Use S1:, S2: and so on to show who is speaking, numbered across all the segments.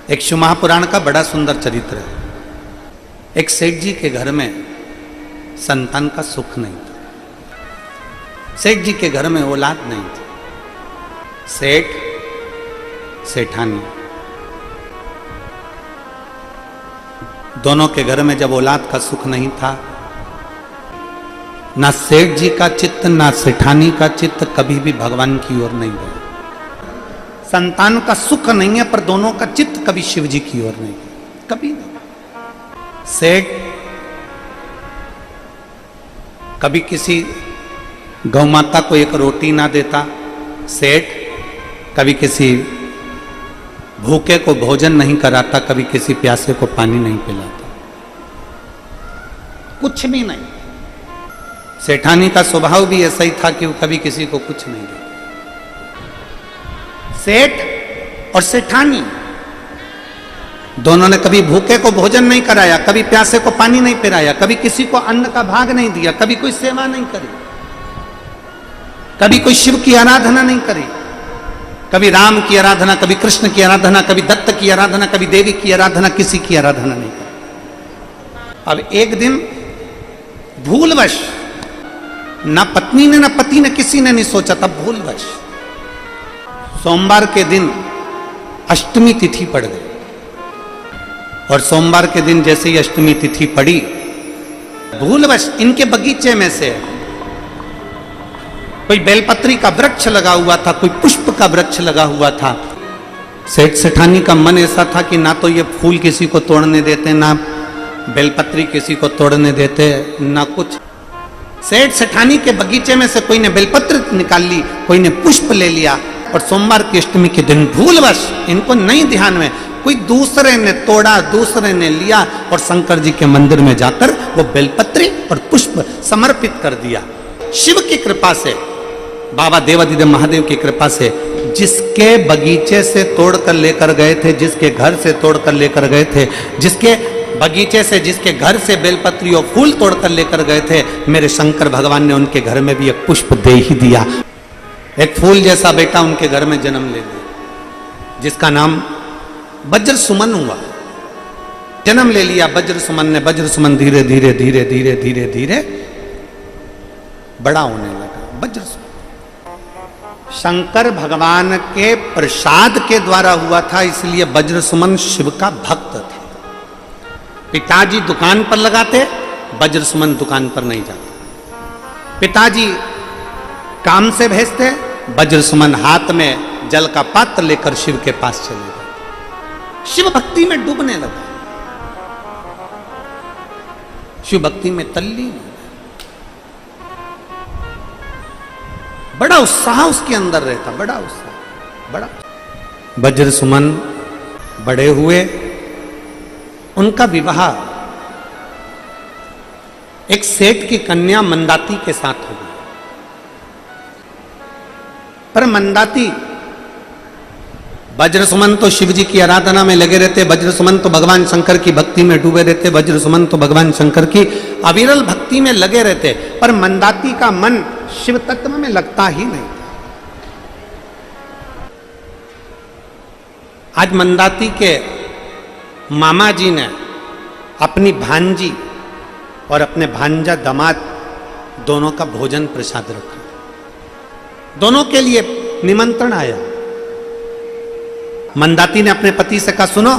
S1: एक शिव महापुराण का बड़ा सुंदर चरित्र है। एक सेठ जी के घर में संतान का सुख नहीं था। सेठ जी के घर में औलाद नहीं थी। सेठ सेठानी दोनों के घर में जब औलाद का सुख नहीं था, ना सेठ जी का चित्त ना सेठानी का चित्त कभी भी भगवान की ओर नहीं गया। संतान का सुख नहीं है पर दोनों का चित्त कभी शिव जी की ओर नहीं गया, कभी नहीं। सेठ कभी किसी गौ माता को एक रोटी ना देता, सेठ कभी किसी भूखे को भोजन नहीं कराता, कभी किसी प्यासे को पानी नहीं पिलाता, कुछ भी नहीं। सेठानी का स्वभाव भी ऐसा ही था कि वो कभी किसी को कुछ नहीं देता। सेठ और सेठानी दोनों ने कभी भूखे को भोजन नहीं कराया, कभी प्यासे को पानी नहीं पिलाया, कभी किसी को अन्न का भाग नहीं दिया, कभी कोई सेवा नहीं करी, कभी कोई शिव की आराधना नहीं करी, कभी राम की आराधना, कभी कृष्ण की आराधना, कभी दत्त की आराधना, कभी देवी की आराधना, किसी की आराधना नहीं करी। अब एक दिन भूलवश, ना पत्नी ने ना पति ने, किसी ने नहीं सोचा था, भूलवश सोमवार के दिन अष्टमी तिथि पड़ गई। और सोमवार के दिन जैसे ही अष्टमी तिथि पड़ी, भूलवश इनके बगीचे में से कोई बेलपत्री का वृक्ष लगा हुआ था, कोई पुष्प का वृक्ष लगा हुआ था। सेठ सेठानी का मन ऐसा था कि ना तो ये फूल किसी को तोड़ने देते, ना बेलपत्री किसी को तोड़ने देते, ना कुछ। सेठ सेठानी के बगीचे में से कोई ने बेलपत्र निकाल ली, कोई ने पुष्प ले लिया, और सोमवार की अष्टमी के दिन भूलवश, इनको नहीं ध्यान में, कोई दूसरे ने तोड़ा, दूसरे ने लिया और शंकर जी के मंदिर में जाकर वो बेलपत्री और पुष्प समर्पित कर दिया। शिव की कृपा से, बाबा देवादिदेव महादेव की कृपा से, जिसके बगीचे से तोड़कर लेकर गए थे, जिसके घर से तोड़कर लेकर गए थे, जिसके बगीचे से, जिसके घर से बेलपत्री और फूल तोड़कर लेकर गए थे, मेरे शंकर भगवान ने उनके घर में भी एक पुष्प दे ही दिया। एक फूल जैसा बेटा उनके घर में जन्म ले लिया, जिसका नाम वज्र सुमन हुआ। जन्म ले लिया वज्र सुमन ने। वज्र सुमन धीरे धीरे धीरे धीरे धीरे धीरे बड़ा होने लगा। वज्र सुमन शंकर भगवान के प्रसाद के द्वारा हुआ था, इसलिए वज्र सुमन शिव का भक्त थे। पिताजी दुकान पर लगाते, वज्र सुमन दुकान पर नहीं जाते। पिताजी काम से भेजते, वज्र सुमन हाथ में जल का पात्र लेकर शिव के पास चले गए। शिव भक्ति में डूबने लगा, शिव भक्ति में तल्लीन। बड़ा उत्साह उसके अंदर रहता, बड़ा उत्साह, बड़ा। वज्र सुमन बड़े हुए, उनका विवाह एक सेठ की कन्या मंदाती के साथ हो गया। पर मंदाती, वज्र सुमन तो शिव जी की आराधना में लगे रहते, वज्र सुमन तो भगवान शंकर की भक्ति में डूबे रहते, वज्र सुमन तो भगवान शंकर की अविरल भक्ति में लगे रहते, पर मंदाती का मन शिव तत्व में लगता ही नहीं। आज मंदाती के मामा जी ने अपनी भांजी और अपने भांजा दामाद दोनों का भोजन प्रसाद रखा। दोनों के लिए निमंत्रण आया। मंदाती ने अपने पति से कहा, सुनो,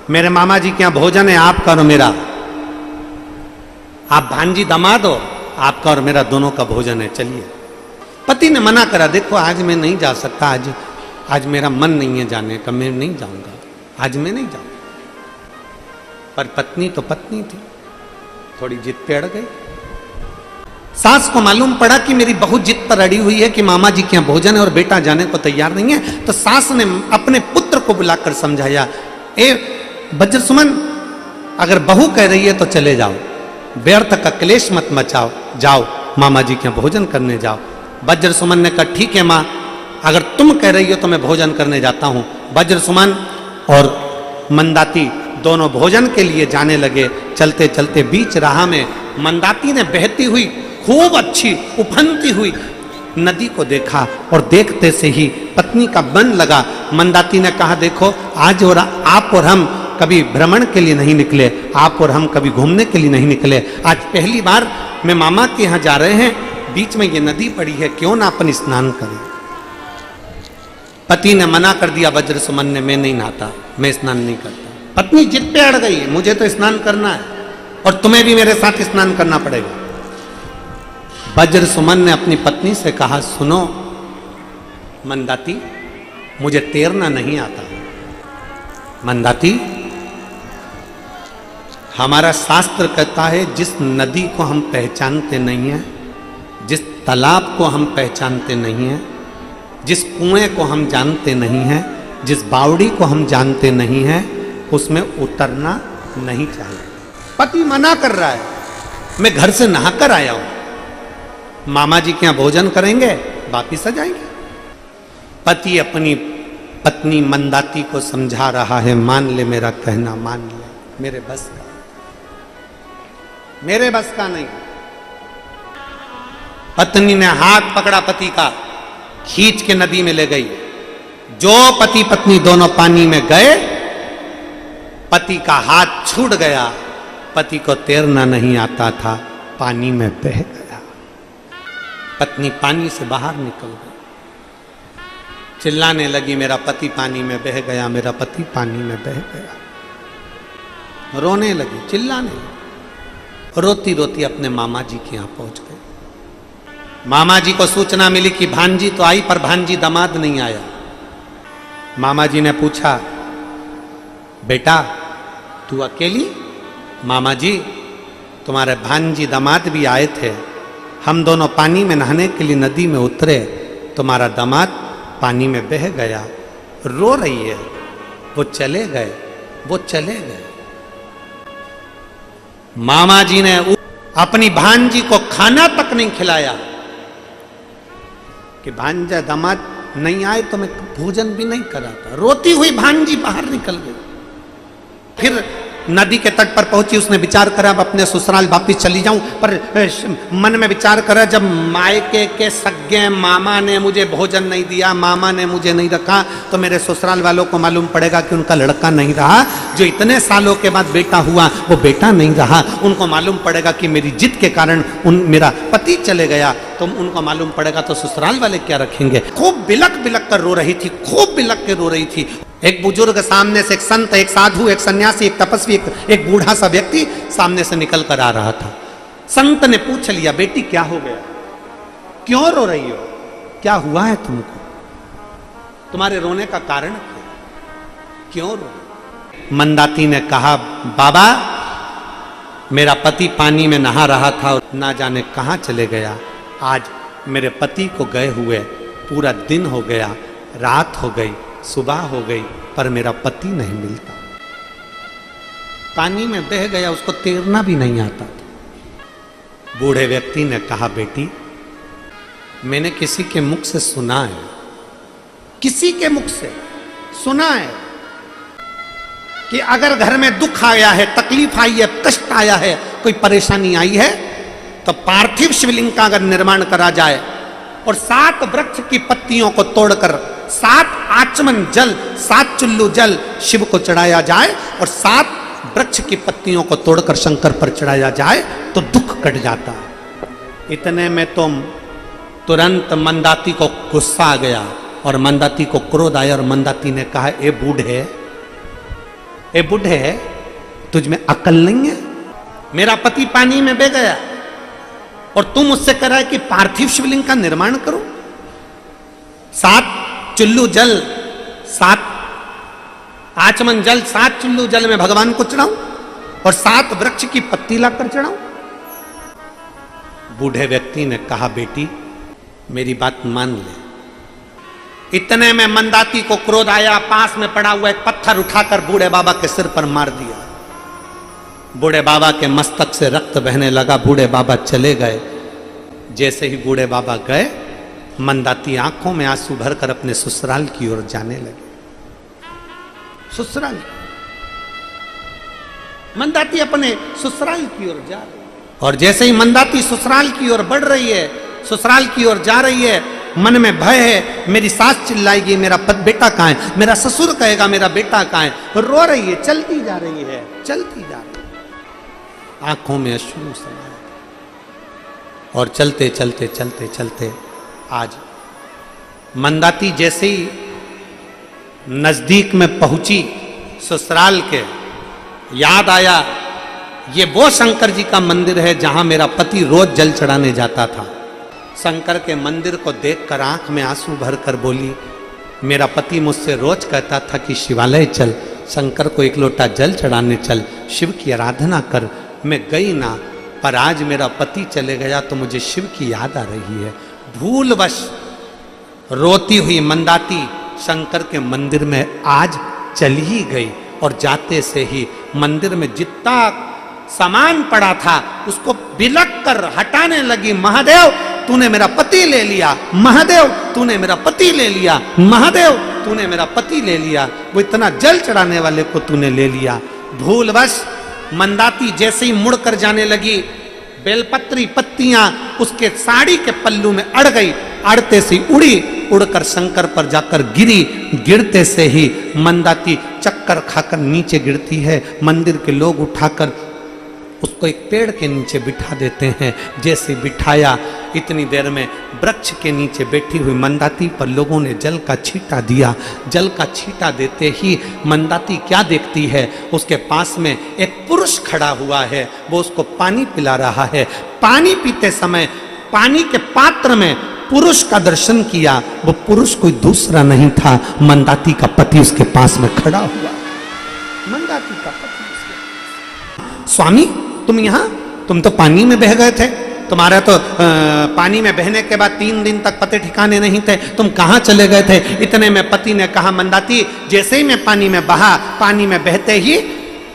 S1: मेरे मामा जी के यहां भोजन है, आपका और मेरा। आप भांजी दामाद हो, आपका और मेरा दोनों का भोजन है, चलिए। पति ने मना करा, देखो आज मैं नहीं जा सकता, आज मेरा मन नहीं है जाने का, मैं नहीं जाऊंगा, आज मैं नहीं जाऊंगा। पर पत्नी तो पत्नी थी, थोड़ी जिद पे अड़ गई। सास को मालूम पड़ा कि मेरी बहू जिद पर अड़ी हुई है कि मामा जी के यहाँ भोजन है और बेटा जाने को तैयार नहीं है, तो सास ने अपने पुत्र को बुलाकर समझाया, ए वज्र सुमन, अगर बहू कह रही है तो चले जाओ, व्यर्थ का क्लेश मत मचाओ, जाओ मामा जी के यहाँ भोजन करने जाओ। वज्र सुमन ने कहा, ठीक है माँ, अगर तुम कह रही हो तो मैं भोजन करने जाता हूँ। वज्र सुमन और मंदाती दोनों भोजन के लिए जाने लगे। चलते चलते बीच राह में मंदाती ने बहती हुई, खूब अच्छी उफनती हुई नदी को देखा और देखते से ही पत्नी का मन लगा। मंदाती ने कहा, देखो आज और आप और हम कभी भ्रमण के लिए नहीं निकले, आप और हम कभी घूमने के लिए नहीं निकले, आज पहली बार मैं मामा के यहाँ जा रहे हैं, बीच में ये नदी पड़ी है, क्यों ना अपन स्नान करें। पति ने मना कर दिया, वज्र सुमन ने, मैं नहीं नहाता, मैं स्नान नहीं करता। पत्नी जिद पे अड़ गई, मुझे तो स्नान करना है और तुम्हें भी मेरे साथ स्नान करना पड़ेगा। वज्र सुमन ने अपनी पत्नी से कहा, सुनो मंदाती, मुझे तैरना नहीं आता। मंदाती, हमारा शास्त्र कहता है जिस नदी को हम पहचानते नहीं हैं, जिस तालाब को हम पहचानते नहीं हैं, जिस कुएं को हम जानते नहीं हैं, जिस बावड़ी को हम जानते नहीं हैं, उसमें उतरना नहीं चाहिए। पति मना कर रहा है, मैं घर से नहाकर आया हूं, मामा जी के यहां भोजन करेंगे, वापिस आ जाएंगे। पति अपनी पत्नी मंदाती को समझा रहा है, मान ले मेरा कहना, मान ले, मेरे बस का, मेरे बस का नहीं। पत्नी ने हाथ पकड़ा पति का, खींच के नदी में ले गई। जो पति पत्नी दोनों पानी में गए, पति का हाथ छूट गया, पति को तैरना नहीं आता था, पानी में बह गया। पत्नी पानी से बाहर निकल गई, चिल्लाने लगी, मेरा पति पानी में बह गया, मेरा पति पानी में बह गया। रोने लगी, चिल्लाने लगी, रोती रोती अपने मामा जी के यहां पहुंच गई। मामा जी को सूचना मिली कि भांजी तो आई पर भांजी दामाद नहीं आया। मामा जी ने पूछा, बेटा तू अकेली? मामा जी, तुम्हारे भांजी दामाद भी आए थे, हम दोनों पानी में नहाने के लिए नदी में उतरे, तुम्हारा दामाद पानी में बह गया, रो रही है, वो चले गए, वो चले गए। मामा जी ने अपनी भांजी को खाना तक नहीं खिलाया कि भांजा दामाद नहीं आए तो मैं भोजन भी नहीं कराता। रोती हुई भांजी बाहर निकल गई। फिर नदी के तट पर पहुंची, उसने विचार करा अब अपने ससुराल वापिस चली जाऊं, पर मन में विचार करा जब मायके के सगे मामा ने मुझे भोजन नहीं दिया, मामा ने मुझे नहीं रखा, तो मेरे ससुराल वालों को मालूम पड़ेगा कि उनका लड़का नहीं रहा, जो इतने सालों के बाद बेटा हुआ वो बेटा नहीं रहा, उनको मालूम पड़ेगा कि मेरी जिद के कारण मेरा पति चले गया, तो उनको मालूम पड़ेगा तो ससुराल वाले क्या रखेंगे। खूब बिलक बिलक कर रो रही थी, खूब बिलक के रो रही थी। एक बुजुर्ग सामने से, एक संत, एक साधु, एक सन्यासी, एक तपस्वी, एक बूढ़ा सा व्यक्ति सामने से निकल कर आ रहा था। संत ने पूछ लिया, बेटी क्या हो गया, क्यों रो रही हो, क्या हुआ है तुमको, तुम्हारे रोने का कारण क्यों रो? मंदाती ने कहा, बाबा मेरा पति पानी में नहा रहा था और ना जाने कहां चले गया, आज मेरे पति को गए हुए पूरा दिन हो गया, रात हो गई, सुबह हो गई, पर मेरा पति नहीं मिलता, पानी में बह गया, उसको तैरना भी नहीं आता था। बूढ़े व्यक्ति ने कहा, बेटी मैंने किसी के मुख से सुना है, किसी के मुख से सुना है कि अगर घर में दुख आया है, तकलीफ आई है, कष्ट आया है, कोई परेशानी आई है, तो पार्थिव शिवलिंग का अगर निर्माण करा जाए और 7 वृक्ष की पत्तियों को तोड़कर 7 आचमन जल, 7 चुल्लू जल शिव को चढ़ाया जाए और 7 वृक्ष की पत्तियों को तोड़कर शंकर पर चढ़ाया जाए तो दुख कट जाता है। इतने में तो तुरंत मंदाती को गुस्सा आ गया और मंदाती को क्रोध आया और मंदाती ने कहा, ए बूढ़े, ए बूढ़े, तुझ में अकल नहीं है? मेरा पति पानी में बह गया और तुम मुझसे कह रहा है कि पार्थिव शिवलिंग का निर्माण करो, 7 चुल्लू जल, 7 आचमन जल, 7 चुल्लू जल में भगवान को चढ़ाऊं और 7 वृक्ष की पत्ती लाकर चढ़ाऊं? बूढ़े व्यक्ति ने कहा, बेटी मेरी बात मान ले। इतने में मंदाती को क्रोध आया, पास में पड़ा हुआ एक पत्थर उठाकर बूढ़े बाबा के सिर पर मार दिया। बूढ़े बाबा के मस्तक से रक्त बहने लगा, बूढ़े बाबा चले गए। जैसे ही बूढ़े बाबा गए, मंदाती आंखों में आंसू भरकर अपने ससुराल की ओर जाने लगे। ससुराल, मंदाती अपने ससुराल की ओर जा रही है और जैसे ही मंदाती ससुराल की ओर बढ़ रही है, ससुराल की ओर जा रही है, मन में भय है, मेरी सास चिल्लाएगी मेरा बेटा कहाँ है, मेरा ससुर कहेगा मेरा बेटा कहाँ है, रो रही है, चलती जा रही है, चलती जा रही है, आंखों में अश्रु समाये और चलते चलते चलते चलते आज मंदाती जैसे ही नजदीक में पहुंची ससुराल के, याद आया ये वो शंकर जी का मंदिर है जहां मेरा पति रोज जल चढ़ाने जाता था। शंकर के मंदिर को देखकर आंख में आंसू भरकर बोली, मेरा पति मुझसे रोज कहता था कि शिवालय चल, शंकर को एक लोटा जल चढ़ाने चल, शिव की आराधना कर। मैं गई ना, पर आज मेरा पति चले गया तो मुझे शिव की याद आ रही है। भूलवश रोती हुई मंदाती शंकर के मंदिर में आज चली ही गई और जाते से ही मंदिर में जितना सामान पड़ा था उसको बिलक कर हटाने लगी। महादेव तूने मेरा पति ले लिया, महादेव तूने मेरा पति ले लिया, महादेव तूने मेरा पति ले लिया, वो इतना जल चढ़ाने वाले को तूने ले लिया। भूलवश मंदाती जैसे ही मुड़कर जाने लगी, बेलपत्री पत्तियां उसके साड़ी के पल्लू में अड़ गई, अड़ते से उड़ी, उड़कर शंकर पर जाकर गिरी। गिरते से ही मंदाती चक्कर खाकर नीचे गिरती है। मंदिर के लोग उठाकर उसको एक पेड़ के नीचे बिठा देते हैं। जैसे बिठाया, इतनी देर में वृक्ष के नीचे बैठी हुई मंदाती पर लोगों ने जल का छींटा दिया। जल का छींटा देते ही मंदाती क्या देखती है, उसके पास में एक पुरुष खड़ा हुआ है, वो उसको पानी पिला रहा है। पानी पीते समय पानी के पात्र में पुरुष का दर्शन किया, वो पुरुष कोई दूसरा नहीं था, मंदाती का पति उसके पास में खड़ा हुआ। मंदाती का पति उसके, स्वामी तुम यहाँ, तुम तो पानी में बह गए थे, तुम्हारा तो पानी में बहने के बाद 3 दिन तक पते ठिकाने नहीं थे, तुम कहाँ चले गए थे? इतने में पति ने कहा, मंदाती जैसे ही मैं पानी में बहा, पानी में बहते ही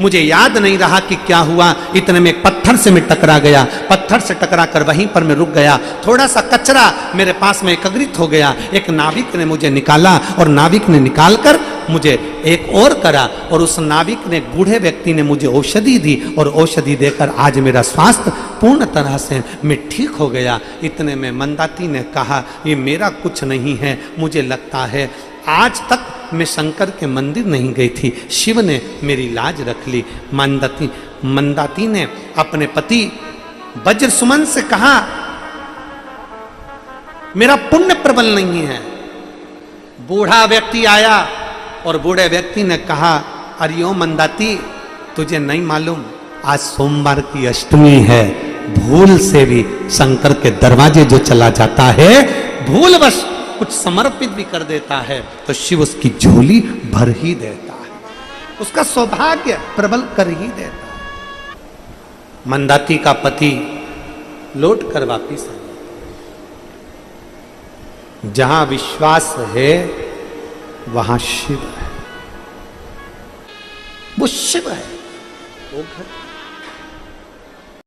S1: मुझे याद नहीं रहा कि क्या हुआ, इतने में एक पत्थर से मैं टकरा गया, पत्थर से टकरा कर वहीं पर मैं रुक गया। थोड़ा सा कचरा मेरे पास में एकत्रित हो गया, एक नाविक ने मुझे निकाला और नाविक ने निकालकर मुझे एक और करा, और उस नाविक ने, बूढ़े व्यक्ति ने मुझे औषधि दी और औषधि देकर आज मेरा स्वास्थ्य पूर्ण तरह से मैं ठीक हो गया। इतने में मंदाती ने कहा, ये मेरा कुछ नहीं है, मुझे लगता है आज तक मैं शंकर के मंदिर नहीं गई थी, शिव ने मेरी लाज रख ली। मंदाती ने अपने पति वज्र सुमन से कहा, मेरा पुण्य प्रबल नहीं है। बूढ़ा व्यक्ति आया और बूढ़े व्यक्ति ने कहा, अरियो मंदाती तुझे नहीं मालूम आज सोमवार की अष्टमी है, भूल से भी शंकर के दरवाजे जो चला जाता है, भूलवश कुछ समर्पित भी कर देता है तो शिव उसकी झोली भर ही देता है, उसका सौभाग्य प्रबल कर ही देता है। मंदाती का पति लौट कर वापिस आया। जहां विश्वास है वहां शिव है, वो शिव है, वो घर